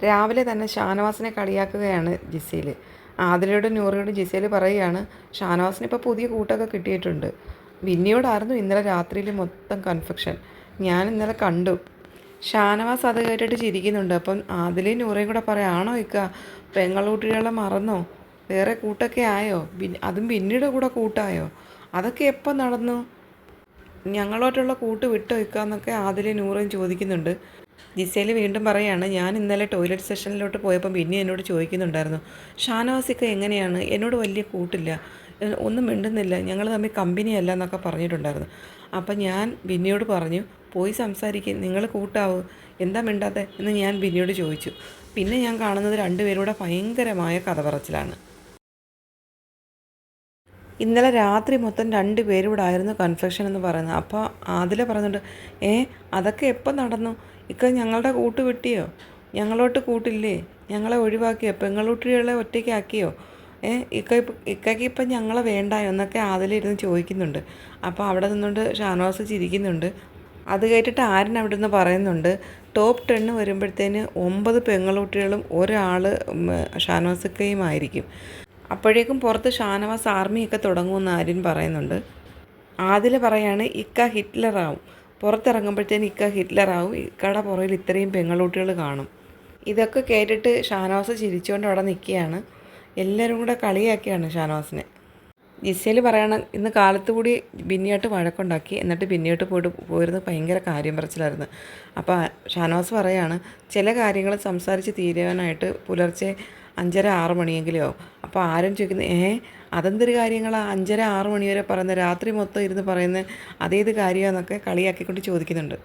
രാവിലെ തന്നെ ഷാനവാസിനെ കളിയാക്കുകയാണ് Gizele. ആദിലയോടും നൂറയോടും Gizele പറയുകയാണ് ഷാനവാസിന് ഇപ്പോൾ പുതിയ കൂട്ടൊക്കെ കിട്ടിയിട്ടുണ്ട്. വിന്നിയോടായിരുന്നു ഇന്നലെ രാത്രിയിൽ മൊത്തം കൺഫെക്ഷൻ. ഞാൻ ഇന്നലെ കണ്ടു. ഷാനവാസ് അത് കേട്ടിട്ട് ചിരിക്കുന്നുണ്ട്. അപ്പം ആദിലയും നൂറയും കൂടെ പറയാം, ആണോ ഇക്ക പെങ്ങളൂട്ടികളെ മറന്നോ? വേറെ കൂട്ടൊക്കെ ആയോ? അതും പിന്നീട് കൂടെ കൂട്ടായോ? അതൊക്കെ എപ്പോൾ നടന്നു? ഞങ്ങളുമായിട്ടുള്ള കൂട്ട് വിട്ടോ ഇക്കാന്നൊക്കെ ആദിലയും നൂറയും ചോദിക്കുന്നുണ്ട്. ജിസേൽ വീണ്ടും പറയാണ്, ഞാൻ ഇന്നലെ ടോയ്ലറ്റ് സെഷനിലോട്ട് പോയപ്പോൾ പിന്നെ എന്നോട് ചോദിക്കുന്നുണ്ടായിരുന്നു, ഷാനവാസിക്ക എങ്ങനെയാണ്? എന്നോട് വലിയ കൂട്ടില്ല, ഒന്നും മിണ്ടുന്നില്ല, ഞങ്ങൾ തമ്മിൽ കമ്പനിയല്ല എന്നൊക്കെ പറഞ്ഞിട്ടുണ്ടായിരുന്നു. അപ്പം ഞാൻ ബിന്നിയോട് പറഞ്ഞു, പോയി സംസാരിക്കും, നിങ്ങൾ കൂട്ടാവൂ, എന്താ മിണ്ടാത്തെ എന്ന് ഞാൻ ബിന്നിയോട് ചോദിച്ചു. പിന്നെ ഞാൻ കാണുന്നത് രണ്ടുപേരൂടെ ഭയങ്കരമായ കഥ പറച്ചിലാണ്. ഇന്നലെ രാത്രി മൊത്തം 2 പേരും ആയിരുന്നു കൺഫെഷൻ എന്ന് പറയുന്നത്. അപ്പോൾ ആദില പറയുന്നുണ്ട്, അതൊക്കെ എപ്പോൾ നടന്നു? ഇക്ക ഞങ്ങളുടെ കൂട്ട് വെട്ടിയോ? ഞങ്ങളോട്ട് കൂട്ടില്ലേ? ഞങ്ങളെ ഒഴിവാക്കിയോ? പെങ്ങളൂട്ടികളെ ഒറ്റയ്ക്കാക്കിയോ? ഇക്കയ്ക്ക് ഇപ്പം ഞങ്ങളെ വേണ്ടായോ എന്നൊക്കെ ആദിലിരുന്ന് ചോദിക്കുന്നുണ്ട്. അപ്പോൾ അവിടെ നിന്നുകൊണ്ട് ഷാനവാസ് ചിരിക്കുന്നുണ്ട്. അത് കേട്ടിട്ട് ആര്യൻ അവിടെ നിന്ന് പറയുന്നുണ്ട്, ടോപ്പ് 10 വരുമ്പോഴത്തേന് 9 പെങ്ങളൂട്ടികളും ഒരാൾ ഷാനവാസിക്കയുമായിരിക്കും. അപ്പോഴേക്കും പുറത്ത് ഷാനവാസ് ആർമിയൊക്കെ തുടങ്ങുമെന്ന് ആര്യൻ പറയുന്നുണ്ട്. ആദില പറയാണ്, ഇക്ക ഹിറ്റ്ലറാവും, പുറത്തിറങ്ങുമ്പോഴത്തേന് ഇക്ക ഹിറ്റ്ലറാവും, ഇക്കയുടെ പുറകിൽ ഇത്രയും പെങ്ങളൂട്ടികൾ കാണും. ഇതൊക്കെ കേട്ടിട്ട് ഷാനവാസ് ചിരിച്ചുകൊണ്ട് അവിടെ നിൽക്കുകയാണ്. എല്ലാവരും കൂടെ കളിയാക്കിയാണ് ഷാനവാസിനെ. ജിസേൽ പറയണം, ഇന്ന് കാലത്ത് കൂടി ബിന്നിയായിട്ട് വഴക്കുണ്ടാക്കി, എന്നിട്ട് ബിന്നിയായിട്ട് പോയിരുന്ന് ഭയങ്കര കാര്യം പറച്ചിലായിരുന്നു. അപ്പോൾ ഷാനവാസ് പറയാണ്, ചില കാര്യങ്ങൾ സംസാരിച്ച് തീരുവാനായിട്ട് പുലർച്ചെ 5:30-6 മണിയെങ്കിലും ആവും. അപ്പോൾ ആരും ചോദിക്കുന്നത്, അതെന്തൊരു കാര്യങ്ങളാണ് 5:30-6 മണി വരെ പറയുന്നത്, രാത്രി മൊത്തം ഇരുന്ന് പറയുന്നത് അതേത് കാര്യമാണെന്നൊക്കെ കളിയാക്കിക്കൊണ്ട് ചോദിക്കുന്നുണ്ട്.